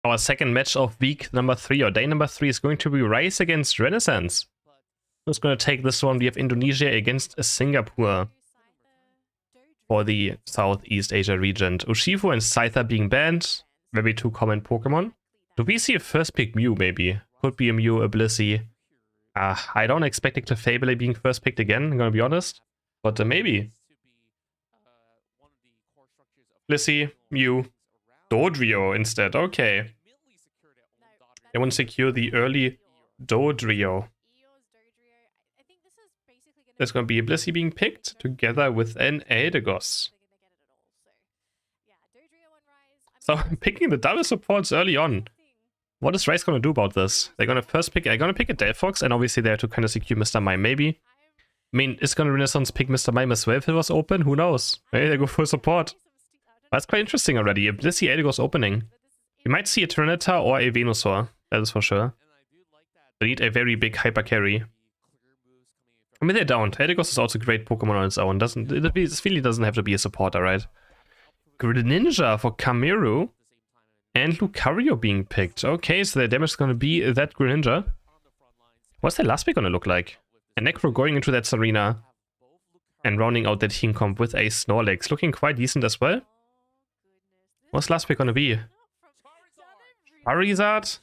Our second match of week number 3 or day number 3 is going to be Rise against Renaissance. Who's going to take this one? We have Indonesia against Singapore for the Southeast Asia region. Urshifu and Scyther being banned. Very two common Pokemon. Do we see a first pick Mew maybe? Could be a Mew, a Blissey. I don't expect Clefable being first picked again, I'm gonna be honest. But maybe. Blissey, Mew, Dodrio instead, okay. They want to secure the early Dodrio. There's going to be a Blissey being picked together with an Eldegoss. So I'm picking the double supports early on. What is Rice going to do about this? They're going to first pick, they're going to pick a Delphox, and obviously they have to kind of secure Mr. Mime, maybe. I mean, is going to Renaissance pick Mr. Mime as well if it was open? Who knows? Maybe they go for support. That's quite interesting already. A Blissey Eldegoss opening. You might see a Tyranitar or a Venusaur. That is for sure. They need a very big hyper carry. I mean, they don't. Eldegoss is also a great Pokemon on its own. This really doesn't have to be a supporter, right? Greninja for Cameru. And Lucario being picked. Okay, so their damage is going to be that Greninja. What's their last pick going to look like? A Necro going into that Serena. And rounding out their team comp with a Snorlax. Looking quite decent as well. What's last pick going to be? Charizard?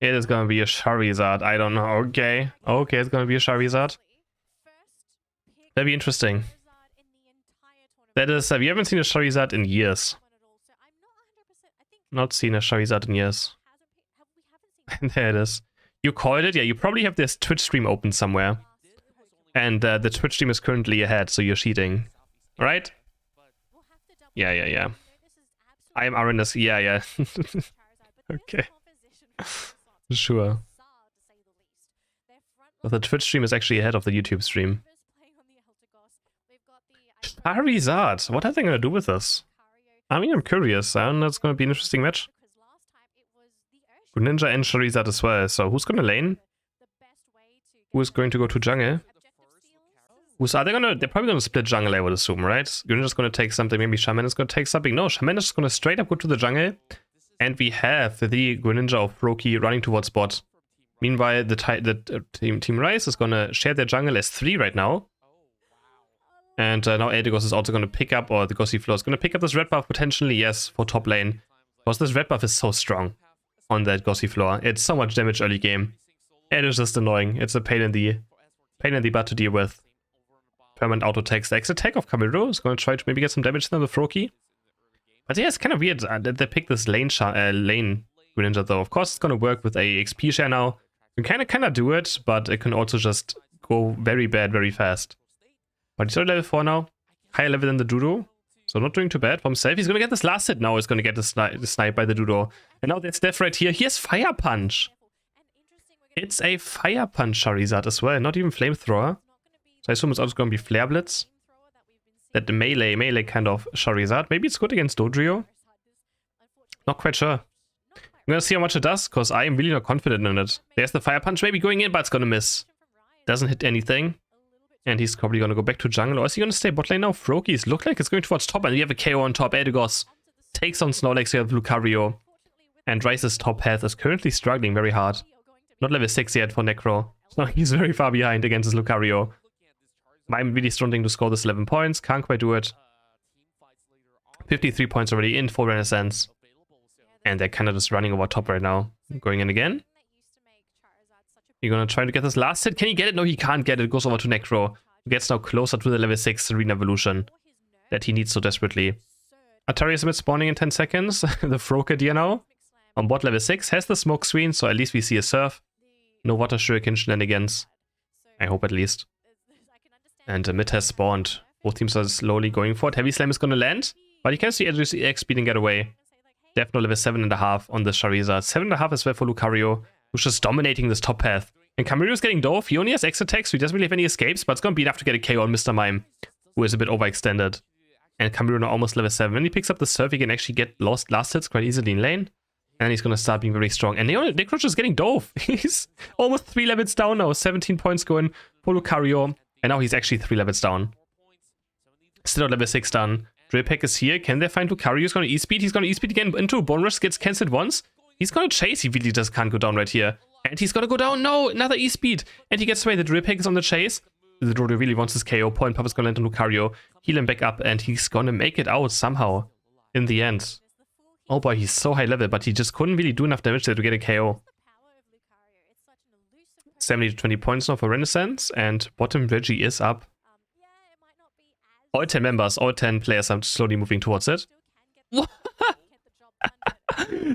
It is going to be a Charizard. I don't know. Okay. Okay, it's going to be a Charizard. That'd be interesting. That is, we haven't seen a Charizard in years. Not seen a Charizard in years. There it is. You called it? Yeah, you probably have this Twitch stream open somewhere. And the Twitch stream is currently ahead, so you're cheating. Right? Yeah. I am RNS. Yeah. Okay. Sure. But the Twitch stream is actually ahead of the YouTube stream. Charizard. What are they going to do with this? I mean, I'm curious. That's going to be an interesting match. Greninja and Charizard as well. So who's going to lane? Who's going to go to jungle? They're probably going to split jungle, I would assume, right? Greninja's going to take something. Maybe Shaman is going to take something. No, Shaman is going to straight up go to the jungle. And we have the Greninja of Roki running towards bot. Meanwhile, Team Rise is going to share their jungle as 3 right now. And now Eldegoss is also going to pick up, or the Gossifleur is going to pick up this red buff potentially, yes, for top lane. Because this red buff is so strong on that Gossifleur. It's so much damage early game. It is just annoying. It's a pain in the butt to deal with. Permanent auto takes the extra attack of Cameru. Is going to try to maybe get some damage in with Froakie. But yeah, it's kind of weird that they picked this lane Greninja though. Of course, it's going to work with a XP share now. You can kind of do it, but it can also just go very bad very fast. But he's already level 4 now. Higher level than the Doodoo. So not doing too bad for himself. He's going to get this last hit now. He's going to get the snipe by the Doodoo. And now there's death right here. Here's Fire Punch. It's a Fire Punch Charizard as well. Not even Flamethrower. So I assume it's also going to be Flare Blitz. That the melee kind of Charizard. Maybe it's good against Dodrio. Not quite sure. I'm going to see how much it does, because I am really not confident in it. There's the Fire Punch maybe going in, but it's going to miss. Doesn't hit anything. And he's probably going to go back to jungle. Or is he going to stay bot lane now? Froakies look like it's going towards top. And you have a KO on top. Eldegoss takes on Snorlax. You have Lucario. And Rice's top path is currently struggling very hard. Not level 6 yet for Necro. So he's very far behind against his Lucario. I'm really struggling to score this 11 points. Can't quite do it. 53 points already in full Renaissance. And they're kind of just running over top right now. Going in again. You're going to try to get this last hit. Can he get it? No, he can't get it. It goes over to Necro. He gets now closer to the level 6 Serena evolution that he needs so desperately. Atari Smith spawning in 10 seconds. The Froakie now on bot level 6 has the smoke screen, so at least we see a surf. No water shuriken shenanigans. I hope at least. And mid has spawned. Both teams are slowly going for it. Heavy Slam is going to land, but you can see Edge's EX speed and get away. Definitely level 7.5 on the Charizard. 7.5 as well for Lucario, who's just dominating this top path. And Cameru's getting dove. He only has X attacks, so he doesn't really have any escapes, but it's going to be enough to get a KO on Mr. Mime, who is a bit overextended. And Cameru now almost level 7. When he picks up the surf, he can actually get last hits quite easily in lane. And he's going to start being very strong. And Necroach is getting dove. He's almost 3 levels down now. 17 points going for Lucario. And now he's actually 3 levels down. Still at level 6 done. Drill Peck is here. Can they find Lucario? He's gonna E-speed. He's gonna E-speed again into Bone Rush. Gets cancelled once. He's gonna chase. He really just can't go down right here. And he's gonna go down. No, another E-speed. And he gets away. The Drill Peck is on the chase. The Dodo really wants his KO. Point Pop is gonna land on Lucario. Heal him back up. And he's gonna make it out somehow. In the end. Oh boy, he's so high level. But he just couldn't really do enough damage there to get a KO. 70 to 20 points now for Renaissance. And bottom Reggie is up. All 10 members, all 10 players are slowly moving towards it. The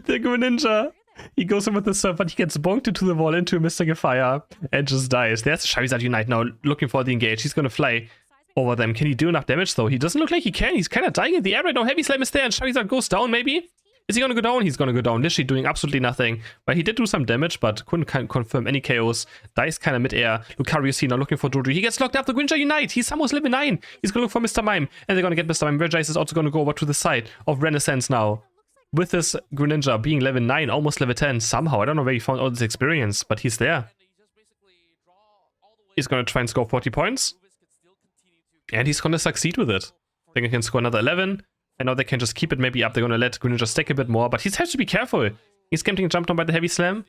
Greninja. He goes in with the surf, but he gets bonked into the wall into a Mystic Fire and just dies. There's Charizard Unite now, looking for the engage. He's gonna fly over them. Can he do enough damage though? He doesn't look like he can. He's kind of dying in the air right now. Heavy Slam is there and Charizard goes down maybe? Is he gonna go down? He's gonna go down. Literally doing absolutely nothing. But he did do some damage, but couldn't confirm any KOs. Dies kind of mid-air. Lucario's here now looking for Dodrio. He gets locked up. The Greninja Unite. He's almost level 9. He's gonna look for Mr. Mime. And they're gonna get Mr. Mime. Regice is also gonna go over to the side of Renaissance now. With this Greninja being level 9, almost level 10 somehow. I don't know where he found all this experience, but he's there. He's gonna try and score 40 points. And he's gonna succeed with it. I think he can score another 11. And now they can just keep it maybe up. They're gonna let Greninja stack a bit more, but he has to be careful. He's getting jumped on by the Heavy Slam.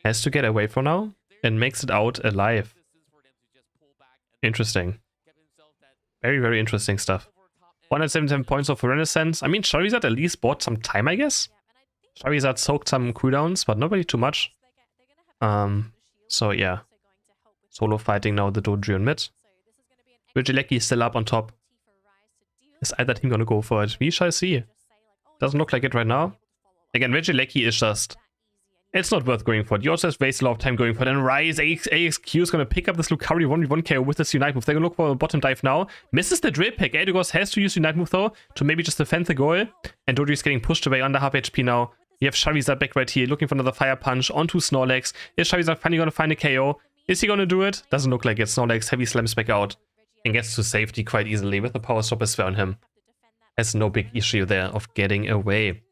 Has to get away for now. And makes it out alive. Interesting. Very, very interesting stuff. 177 points of Renaissance. I mean, Charizard at least bought some time, I guess. Charizard soaked some cooldowns, but not really too much. So yeah. Solo fighting now the Dodrio in mid. Regieleki is still up on top. Is either team gonna go for it? We shall see. Doesn't look like it right now. Again, Regieleki is just... It's not worth going for it. You also have wasted a lot of time going for it. And Rise, AXQ is gonna pick up this Lucario 1v1 KO with this Unite move. They're gonna look for a bottom dive now. Misses the Drill Peck. Eldegoss has to use Unite move though, to maybe just defend the goal. And Dodrio is getting pushed away under half HP now. You have Charizard back right here, looking for another Fire Punch onto Snorlax. Is Charizard finally gonna find a KO? Is he gonna do it? Doesn't look like it. Snorlax Heavy Slams back out. And gets to safety quite easily with the Power Stop as well on him. Has no big issue there of getting away.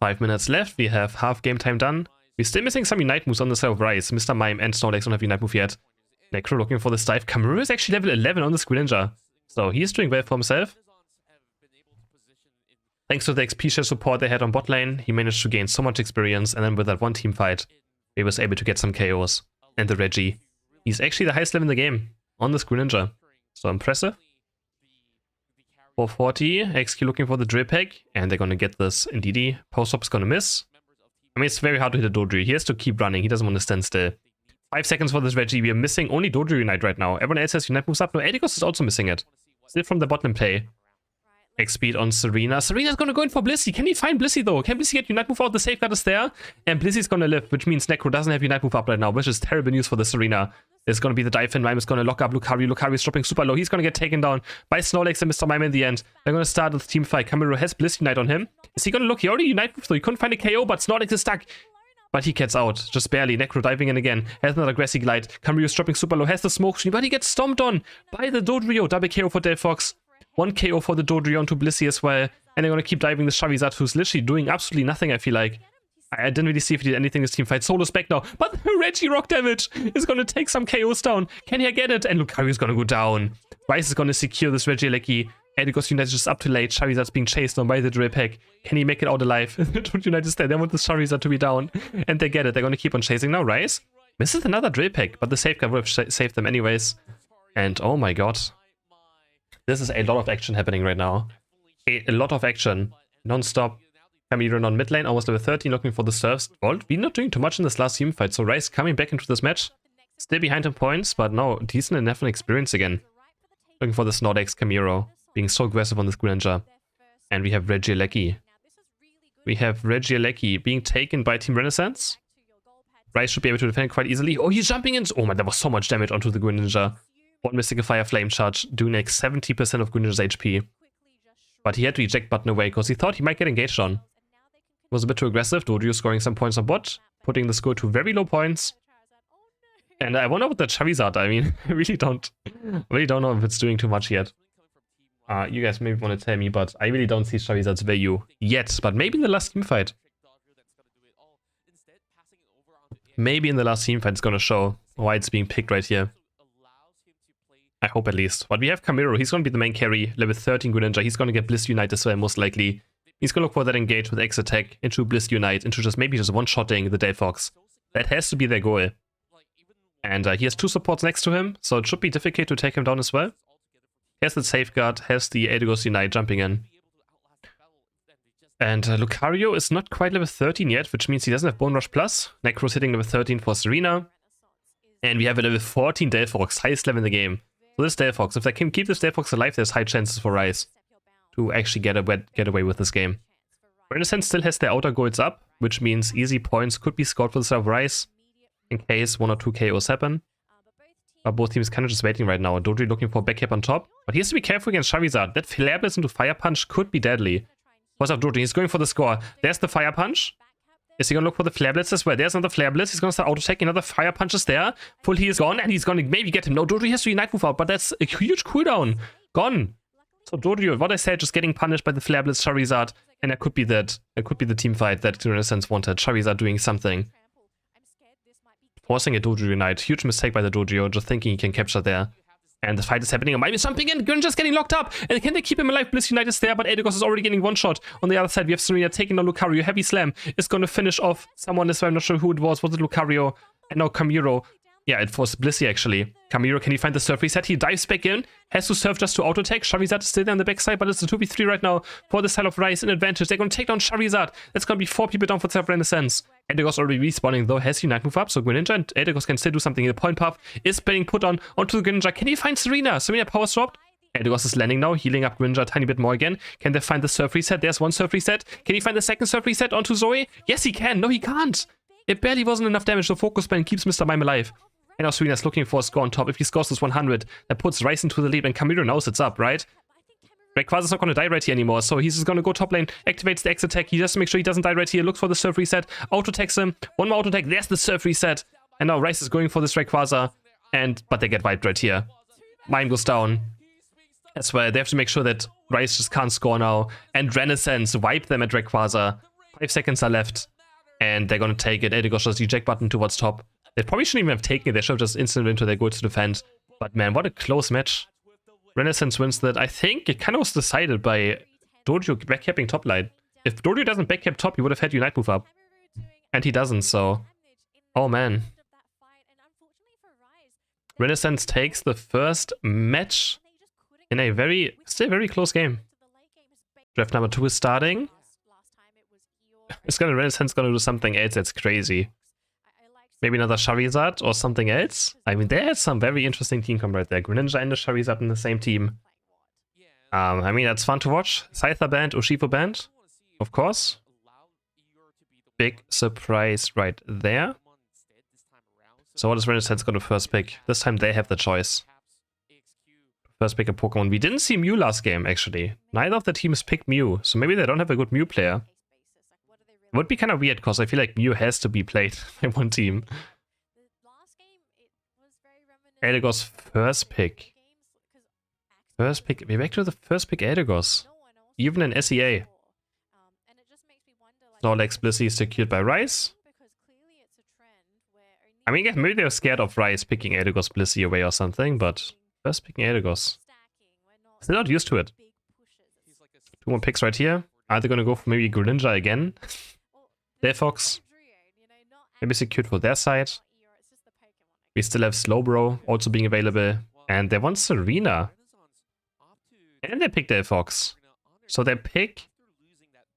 5 minutes left. We have half game time done. We're still missing some Unite moves on the side of Rise. Mr. Mime and Snorlax don't have Unite move yet. Necro looking for this dive. Kamuru is actually level 11 on the Greninja. So he's doing well for himself. Thanks to the XP share support they had on bot lane, he managed to gain so much experience. And then with that one team fight, he was able to get some KOs. And the Reggie. He's actually the highest level in the game on this Greninja. So impressive. 440. XQ looking for the Drill Peck. And they're going to get this indeed. Post up is going to miss. I mean, it's very hard to hit a Dodrio. He has to keep running. He doesn't want to stand still. 5 seconds for this Reggie. We are missing only Dodrio Unite right now. Everyone else has Unite moves up. No, Eldegoss is also missing it. Still from the bottom play. X-Speed on Serena. Serena's going to go in for Blissey. Can he find Blissey though? Can Blissey get Unite move out? The safeguard is there. And Blissey's going to live, which means Necro doesn't have Unite move up right now, which is terrible news for the Serena. There's going to be the dive in. Mime is going to lock up Lucario. Lucario is dropping super low. He's going to get taken down by Snorlax and Mr. Mime in the end. They're going to start with team fight. Kamuru has Bliss Unite on him. Is he going to look? He already Unite moved though. He couldn't find a KO, but Snorlax is stuck. But he gets out. Just barely. Necro diving in again. Has another Grassy Glide. Kamuru is dropping super low. Has the smoke screen, but he gets stomped on by the Dodrio. Double KO for Delphox. 1 KO for the Dodrio onto Blissey as well. And they're going to keep diving the Charizard, who's literally doing absolutely nothing, I feel like. I didn't really see if he did anything in this team fight. Solo's back now. But Reggie rock damage is going to take some KOs down. Can he get it? And Lucario is going to go down. Rice is going to secure this Regieleki. Eldegoss Unite is just up too late. Charizard's being chased on by the Drill Peck. Can he make it out alive? Don't Unite is there. They want the Charizard to be down. And they get it. They're going to keep on chasing now. Rice misses another Drill Peck, but the safeguard would have saved them anyways. And oh my god. This is a lot of action happening right now. A lot of action. Non-stop. Cameron on mid lane, almost level 13, looking for the serfs. Well, we're not doing too much in this last team fight, so Rice coming back into this match. Still behind in points, but no, decent enough in experience again. Looking for the Snorlax Camiro, being so aggressive on this Greninja. And we have Regieleki. We have Regieleki being taken by Team Renaissance. Rice should be able to defend quite easily. Oh, he's jumping in! Oh man, there was so much damage onto the Greninja. One Mystical Fire Flame Charge, doing like 70% of Greninja's HP. But he had to eject button away, because he thought he might get engaged on. Was a bit too aggressive. Dodrio scoring some points on bot, putting the score to very low points. And I wonder what the Charizard, I mean, I really don't know if it's doing too much yet. You guys maybe want to tell me, but I really don't see Charizard's value yet. But maybe in the last team fight. Maybe in the last team fight it's gonna show why it's being picked right here. I hope at least. But we have Camiro. He's going to be the main carry. Level 13 Greninja. He's going to get Bliss Unite as well, most likely. He's going to look for that engage with X attack into Bliss Unite, into just maybe just one-shotting the Delphox. That has to be their goal. And he has 2 supports next to him, so it should be difficult to take him down as well. He has the Safeguard, has the Eldegoss Unite jumping in. And Lucario is not quite level 13 yet, which means he doesn't have Bone Rush Plus. Necro's hitting level 13 for Serena. And we have a level 14 Delphox, highest level in the game. So this Delphox, if they can keep this Delphox alive, there's high chances for Rise to actually get away with this game. Renaissance still has their outer goals up, which means easy points could be scored for the side of Rise in case 1 or 2 KOs happen. But both teams kind of just waiting right now. Dodri looking for backhip on top. But he has to be careful against Charizard. That Flare Blitz into Fire Punch could be deadly. What's up, Dodri? He's going for the score. There's the Fire Punch. Is he going to look for the Flare Blitz as well? There's another Flare Blitz. He's going to start auto-attacking. Another Fire Punch is there. Full heal is gone, and he's going to maybe get him. No, Dodri has to Unite move out, but that's a huge cooldown. Gone. So Dodri, what I said, just getting punished by the Flare Blitz Charizard. And that could be that. It could be the team fight that Renaissance wanted. Charizard doing something. Forcing a Dodrio Unite. Huge mistake by the Dodrio, just thinking he can capture there. And the fight is happening. Might be jumping in. Greninja's getting locked up. And can they keep him alive? Bliss Unite is there, but Eldegoss is already getting one shot. On the other side, we have Serena taking on Lucario. Heavy Slam is going to finish off someone as well. I'm not sure who it was. Was it Lucario? And now Camiro. Yeah, it was Blissey actually. Camiro, can he find the surf reset? He dives back in. Has to surf just to auto-attack. Charizard is still there on the backside, but it's a 2v3 right now for the side of Rise in advantage. They're going to take down Charizard. That's going to be 4 people down for the side of Renaissance. Eldegoss already respawning though. Has Unite move up, so Greninja and Eldegoss can still do something. The point puff is being put on onto the Greninja. Can he find Serena? Serena power swapped. Eldegoss is landing now, healing up Greninja a tiny bit more again. Can they find the surf reset? There's one surf reset. Can he find the second surf reset onto Zoe? Yes, he can. No, he can't. It barely wasn't enough damage, so Focus Band keeps Mr. Mime alive. And now Serena's looking for a score on top. If he scores this 100, that puts Rise into the lead, and Camilo knows it's up, right? Rayquaza's not going to die right here anymore, so he's just going to go top lane, activates the X attack. He has to make sure he doesn't die right here, looks for the surf reset, auto-attacks him, one more auto-attack, there's the surf reset. And now Rise is going for this Rayquaza, but they get wiped right here. Mime goes down. That's why they have to make sure that Rise just can't score now. And Renaissance wipe them at Rayquaza. 5 seconds are left, and they're going to take it. Eldegoss just eject button towards top. They probably shouldn't even have taken it. They should have just instantly into their goal to defend. But man, what a close match. Renaissance wins that. I think it kind of was decided by Dojo backcapping top line. If Dojo doesn't backcap top, he would have had Unite move up. And he doesn't, so... Oh man. Renaissance takes the first match in a still very close game. Draft number 2 is starting. Renaissance gonna do something else that's crazy. Maybe another Charizard or something else. I mean, there's some very interesting team comp right there. Greninja and the Charizard in the same team. I mean, that's fun to watch. Scyther band, Urshifu band, of course. Big surprise right there. So what is Renaissance going to first pick? This time they have the choice. First pick a Pokemon. We didn't see Mew last game, actually. Neither of the teams picked Mew, so maybe they don't have a good Mew player. It would be kind of weird, because I feel like Mew has to be played by one team. Eldegoss first pick. First pick. We're back to the first pick Eldegoss. Even in SEA. Snorlax Blissey is secured by Rise. I mean, maybe they're scared of Rise picking Eldegoss Blissey away or something, but first picking Eldegoss. Still not used to it. 2 more picks right here. Are they going to go for maybe Greninja again? Delphox. Maybe secured for their side. We still have Slowbro also being available. And they want Serena. And they pick Delphox. So they pick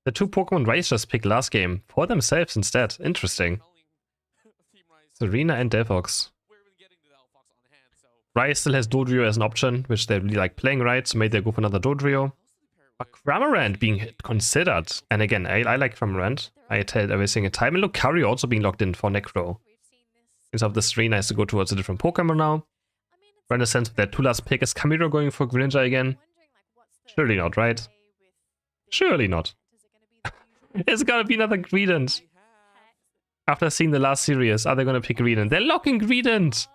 the 2 Pokemon Rise just picked last game for themselves instead. Interesting. Serena and Delphox. Rise still has Dodrio as an option, which they really like playing, right? So maybe they go for another Dodrio. Cramorant being considered. And again, I like Cramorant. I tell every single time. And Lucario also being locked in for Necro. Instead of the Serena has to go towards a different Pokemon now. Renaissance with their 2 last pick. Is Camilo going for Greninja again? Surely not, right? Surely not. It's gonna be another Greedent. After seeing the last series, are they gonna pick Greedent? They're locking Greedent!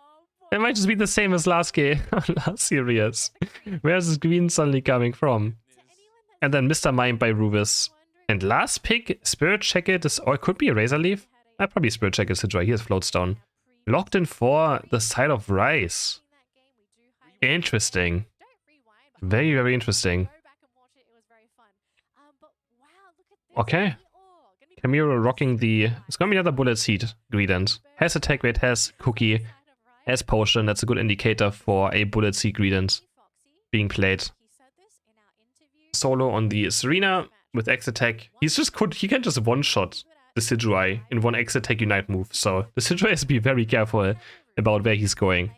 It might just be the same as last game, last series. Where's this green suddenly coming from? And then Mr. Mime by Rubis. And last pick, Spirit Jacket is, or it could be a Razor Leaf. Probably Spirit Jacket Sidra. Here's Floatstone. Locked in for the side of Rise. Interesting. Very, very interesting. Okay. Camiro rocking the... It's gonna be another bullet seed Greedent. Has attack rate, has cookie, has potion. That's a good indicator for a bullet seed Greedent being played. Solo on the Serena with X attack. He can just one-shot the Decidueye in one X attack unite move. So the Decidueye has to be very careful about where he's going.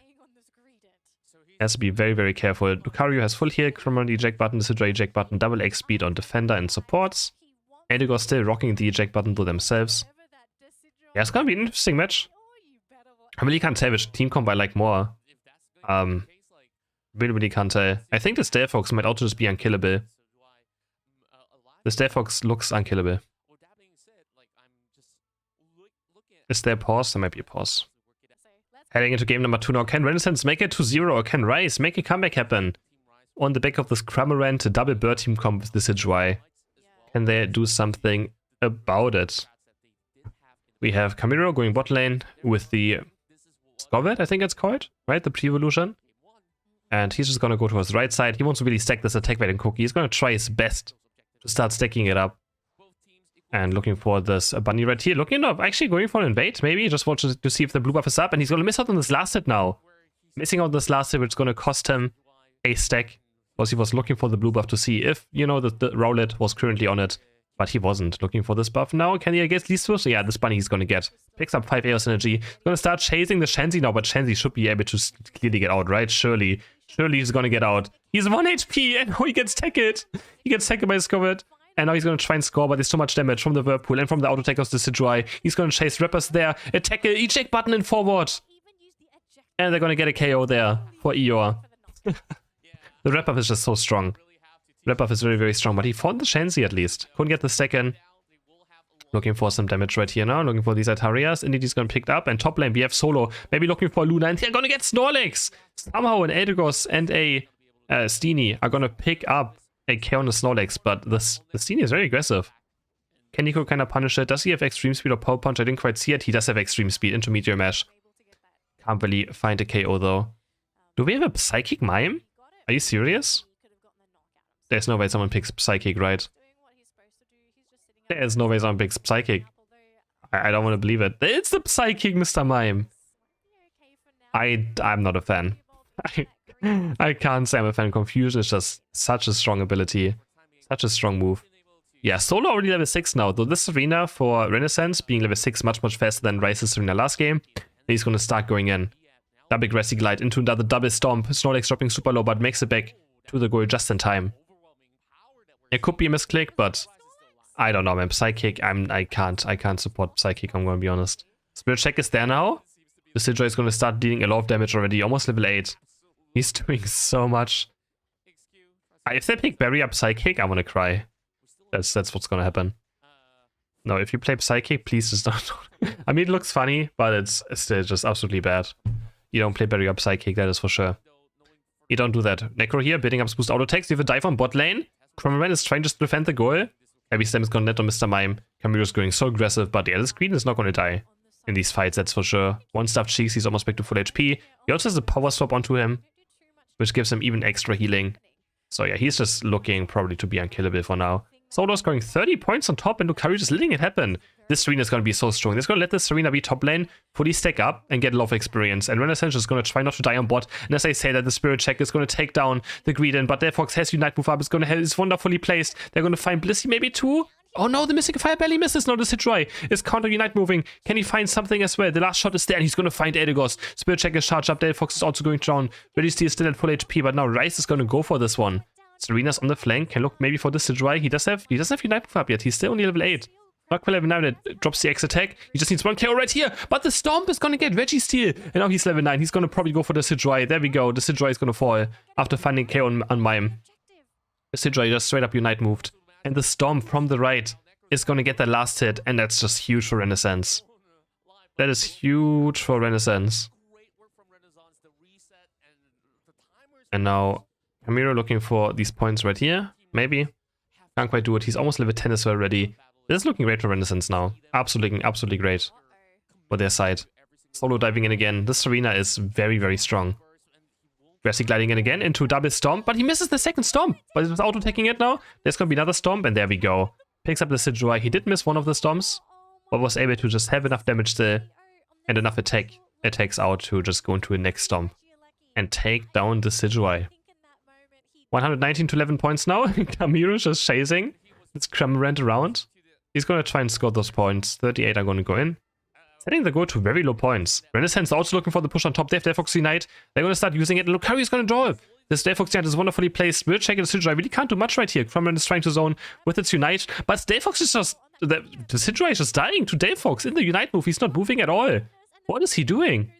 Has to be very, very careful. Lucario has full heal, Chromo on the eject button, Decidueye eject button, double X speed on defender and supports. Eldegoss still rocking the eject button to themselves. Yeah, it's gonna be an interesting match. I really can't tell which team comp I like more. Really can't tell. I think the Stealfox might also just be unkillable. The Stealfox looks unkillable. Is there a pause? There might be a pause. Heading into game number 2 now. Can Renaissance make it to 0 or can Rise make a comeback happen? On the back of this Cramorant double bird team comp with the Decidueye. Can they do something about it? We have Camiro going bot lane with the Scovet, I think it's called, right? The pre-evolution. And he's just gonna go towards the right side. He wants to really stack this attack rate and cookie. He's gonna try his best to start stacking it up. And looking for this bunny right here. Looking up, actually going for an invade, maybe. Just watch to see if the blue buff is up. And he's gonna miss out on this last hit now. Missing out this last hit, which is gonna cost him a stack. Because he was looking for the blue buff to see if, you know, the Rowlet was currently on it. But he wasn't looking for this buff now. Can he get these first? Yeah, this bunny he's gonna get. Picks up 5 Aeos energy. He's gonna start chasing the Shenzi now, but Shenzi should be able to clearly get out, right? Surely he's gonna get out. He's 1 HP and now he gets tackled. He gets tackled by Scovet. And now he's gonna try and score, but there's so much damage from the Whirlpool and from the auto attack of the Decidueye. He's gonna chase Rappers there. Attack, eject button and forward. And they're gonna get a KO there for Eeyore. The Wrap-Up is just so strong. Wrap-Up is very, very strong, but he fought the Shenzi at least. Couldn't get the second. Looking for some damage right here now. Looking for these Altarias. Indeed, he's gonna pick it up. And top lane, we have Solo. Maybe looking for Luna. And they're gonna get Snorlax. Somehow an Eldegoss and a Steenie are gonna pick up a K on the Snorlax, but the Steenie is very aggressive. Can Nico kind of punish it? Does he have extreme speed or power punch? I didn't quite see it. He does have extreme speed into Meteor Mash. Can't really find a KO though. Do we have a Psychic Mime? Are you serious? There's no way someone picks Psychic, right? There's no way someone picks Psychic. I don't want to believe it. It's the Psychic, Mr. Mime. I'm not a fan. I can't say I'm a fan. Confusion is just such a strong ability. Such a strong move. Yeah, Solo already level 6 now. Though this Serena for Renaissance being level 6 much faster than Rice's Serena last game. He's going to start going in. Double Grassy Glide into another double Stomp. Snorlax dropping super low, but makes it back to the goal just in time. It could be a misclick, but I don't know, man. Psychic, I can't support Psychic, I'm going to be honest. Spirit Check is there now. The Decidueye is going to start dealing a lot of damage already, almost level 8. He's doing so much. If they pick Barrier up Psychic, I want to cry. That's what's going to happen. No, if you play Psychic, please just don't. I mean, it looks funny, but it's still just absolutely bad. You don't play Barrier up Psychic, that is for sure. You don't do that. Necro here, bidding up boost auto attacks. You have a dive on bot lane. Chromorant is trying just to defend the goal. Heavy Stem is going to net on Mr. Mime. Camiro's going so aggressive, but yeah, this Green is not going to die in these fights, that's for sure. One stuffed cheeks, he's almost back to full HP. He also has a power swap onto him, which gives him even extra healing. So yeah, he's just looking probably to be unkillable for now. Solo's going 30 points on top, and Lucario just letting it happen. This Serena is going to be so strong. They're going to let this Serena be top lane, fully stack up, and get a lot of experience. And Renaissance is going to try not to die on bot. And as I say that, the Spirit Check is going to take down the Greedent, but their Fox has Unite move up. It's wonderfully placed. They're going to find Blissey maybe too. Oh no, the Mystic Fire barely misses. No, the Decidueye is counter Unite moving. Can he find something as well? The last shot is there, and he's going to find Eldegoss. Spirit Check is charged up. Delphox is also going down. Ready Steel is still at full HP, but now Rice is going to go for this one. Serena's on the flank. Can look maybe for the Decidueye. He does have Unite move up yet. He's still only level 8. Not quite level 9, that drops the X attack. He just needs 1 KO right here. But the Stomp is going to get Reggie Steel. And now he's level 9. He's going to probably go for the Decidueye. There we go. The Decidueye is going to fall after finding KO on Mime. The Decidueye just straight up Unite moved. And the Stomp from the right is going to get that last hit. And that's just huge for Renaissance. That is huge for Renaissance. And now Camiro looking for these points right here. Maybe. Can't quite do it. He's almost level 10 as well already. This is looking great for Renaissance now. Absolutely great for their side. Solo diving in again. This Serena is very, very strong. Grassy gliding in again into double stomp, but he misses the second stomp. But he was auto-taking it now. There's gonna be another stomp, and there we go. Picks up the Decidueye. He did miss one of the stomps, but was able to just have enough damage still and enough attacks out to just go into a next stomp and take down the Decidueye. 119 to 11 points now. Kamiru just chasing. It's Cramorant around. He's gonna try and score those points. 38 are gonna go in. Setting the goal to very low points. Renaissance also looking for the push on top. They have Delphox Unite. They're gonna start using it. Lucario is gonna draw. This Delphox Unite is wonderfully placed. Spirit Check and Decidueye really can't do much right here. Cramorant is trying to zone with its Unite, but Delphox is just... The Decidueye is just dying to Delphox in the Unite move. He's not moving at all. What is he doing?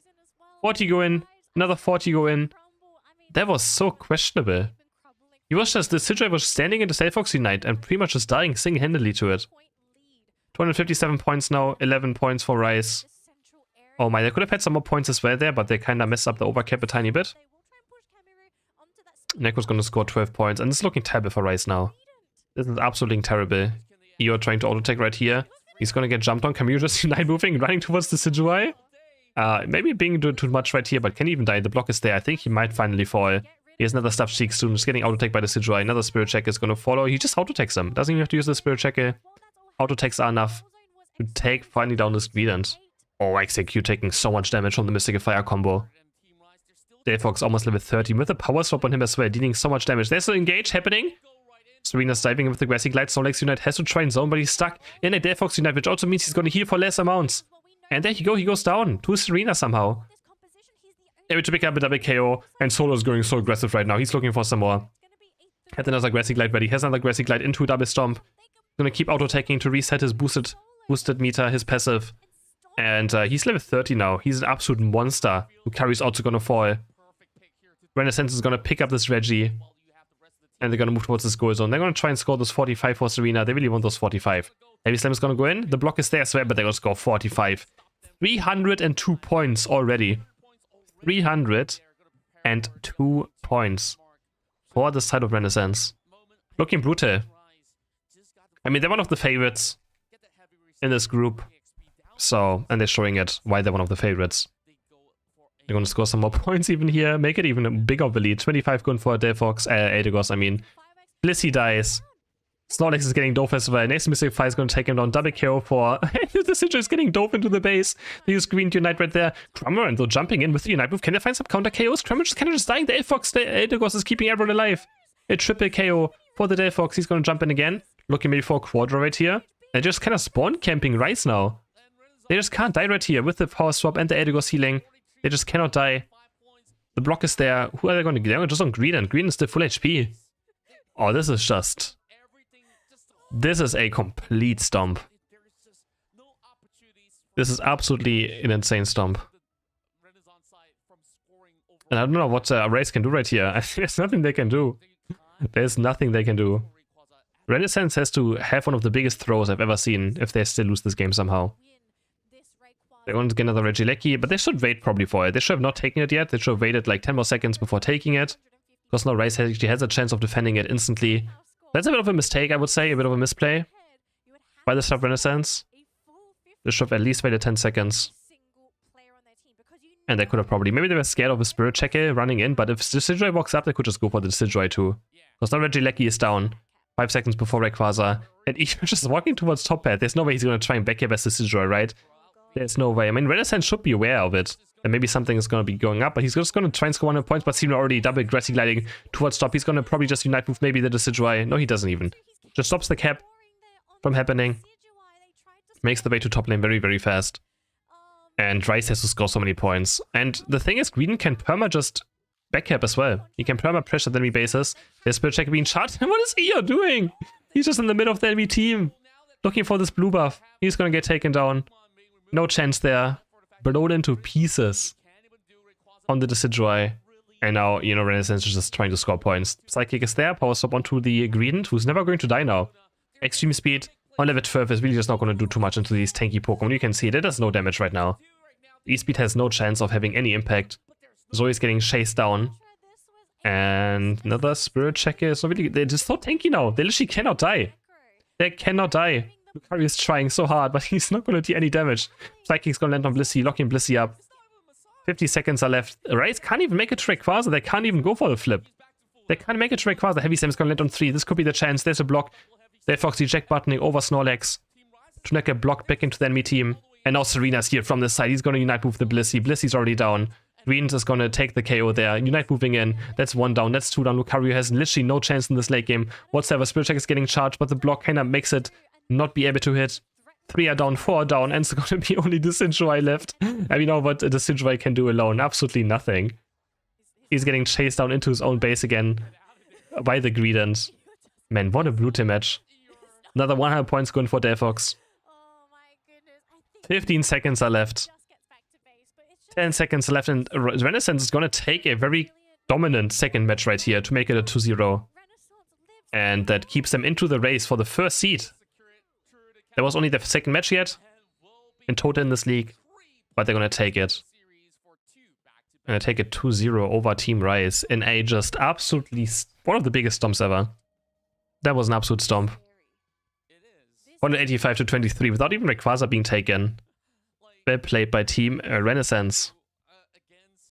40 go in. Another 40 go in. That was so questionable. He was just... The Decidueye was standing in the Delphox Unite and pretty much just dying single-handedly to it. 257 points now, 11 points for Rice. Oh my, they could have had some more points as well there, but they kind of messed up the overcap a tiny bit. Neko's gonna score 12 points, and it's looking terrible for Rice now. This is absolutely terrible. You're trying to auto-attack right here. He's gonna get jumped on. Kamiru just Unite moving, running towards the Decidueye. Maybe being too much right here, but can he even die? The block is there. I think he might finally fall. He has another Stuffed Cheek soon. Just getting auto-attacked by the Decidueye. Another Spirit Check is gonna follow. He just auto-attacks him. Doesn't even have to use the Spirit Checker. Auto-attacks are enough to take finally down this Greedent. Oh, XAQ taking so much damage from the Mystical Fire combo. Delphox almost level 30 with a Power Swap on him as well, dealing so much damage. There's an engage happening. Serena's diving in with the Grassy Glide. Snorlax Unite has to try and zone, but he's stuck in a Delphox Unite, which also means he's going to heal for less amounts. And there you go, he goes down to Serena somehow. Able to pick up a double KO, and Solo's going so aggressive right now. He's looking for some more. Has another Grassy Glide ready. Has another Grassy Glide into a double stomp. Gonna keep auto-attacking to reset his boosted meter, his passive. And he's level 30 now. He's an absolute monster. Lucario's also gonna fall. Renaissance is gonna pick up this Reggie. And they're gonna move towards this goal zone. They're gonna try and score those 45 for Serena. They really want those 45. Heavy Slam is gonna go in. The block is there as well, but they're gonna score 45. 302 points already. 302 points for the side of Renaissance. Looking brutal. I mean, they're one of the favorites in this group. So, and they're showing it why they're one of the favorites. They're going to score some more points even here. Make it even a bigger of a lead. 25 going for Delphox, Eldegoss, I mean. Blissey dies. Snorlax is getting dove as well. Next Mystic Fire is going to take him down. Double KO for... the Decidueye is getting dove into the base. They use Green to Unite right there. Cramorant though jumping in with the Unite move. Can they find some counter KOs? Cramorant just kind of just dying. The Eldegoss is keeping everyone alive. A triple KO for the Delphox. He's going to jump in again. Looking maybe for a Quadra right here. They're just kind of spawn camping Rice now. They just can't die right here with the Power Swap and the Eldegoss healing. They just cannot die. The block is there. Who are they going to get? They're just on Green, and Green is still full HP. Oh, this is just... This is a complete stomp. This is absolutely an insane stomp. And I don't know what Race can do right here. There's nothing they can do. There's nothing they can do. Renaissance has to have one of the biggest throws I've ever seen if they still lose this game somehow. They're going to get another Regieleki, but they should wait probably for it. They should have not taken it yet. They should have waited like 10 more seconds before taking it. Because now Rice actually has a chance of defending it instantly. That's a bit of a mistake, I would say. A bit of a misplay by the sub Renaissance. They should have at least waited 10 seconds. And they could have probably... Maybe they were scared of a Spirit Checker running in, but if the Decidueye walks up, they could just go for the Decidueye too. Because now Regieleki is down. 5 seconds before Rayquaza. And he's just walking towards top pad. There's no way he's going to try and back up as the Decidueye, right? There's no way. I mean, Renaissance should be aware of it. And maybe something is going to be going up, but he's just going to try and score 100 points, but Serena already double Grassy Gliding towards top. He's going to probably just Unite move maybe the Decidueye. No, he doesn't even. Just stops the cap from happening. Makes the way to top lane very, very fast. And Rice has to score so many points. And the thing is, Green can perma just backcap as well. He can perma pressure the enemy bases. There's Spirit Check being shot. What is Io doing? He's just in the middle of the enemy team. Looking for this blue buff. He's going to get taken down. No chance there. Blown into pieces on the Decidueye. And now, you know, Renaissance is just trying to score points. Psychic is there. Power Stop onto the Greedent, who's never going to die now. Extreme Speed on level 12 is really just not going to do too much into these tanky Pokemon. You can see it does no damage right now. E-Speed has no chance of having any impact. Zoe's getting chased down. And another Spirit Checker is not really... They're just so tanky now. They literally cannot die. They cannot die. Lucario is trying so hard, but he's not going to do any damage. Psychic's going to land on Blissey, locking Blissey up. 50 seconds are left. Rays can't even make it to Rayquaza. They can't even go for the flip. They can't make it to Rayquaza. Heavy Slam is going to land on 3. This could be the chance. There's a block. They Foxy Jack buttoning over Snorlax. To not get blocked back into the enemy team. And now Serena's here from the side. He's going to Unite Move the Blissey. Blissey's already down. Greens is going to take the KO there. Unite moving in. That's 1 down. That's 2 down. Lucario has literally no chance in this late game whatsoever. Spirit Check is getting charged, but the block kind of makes it not be able to hit. 3 are down, 4 are down, and it's going to be only the Decidueye left. And we know what the Decidueye can do alone. Absolutely nothing. He's getting chased down into his own base again by the Greedent. Man, what a blue team match. Another 100 points going for Delphox. 15 seconds are left. 10 seconds left, and Renaissance is going to take a very dominant second match right here to make it a 2-0. And that keeps them into the race for the first seed. There was only the second match yet in total in this league, but they're going to take it. Going to take it 2-0 over Team Rise in a just absolutely one of the biggest stomps ever. That was an absolute stomp. 185 to 23 without even Rayquaza being taken. Well played by Team Renaissance.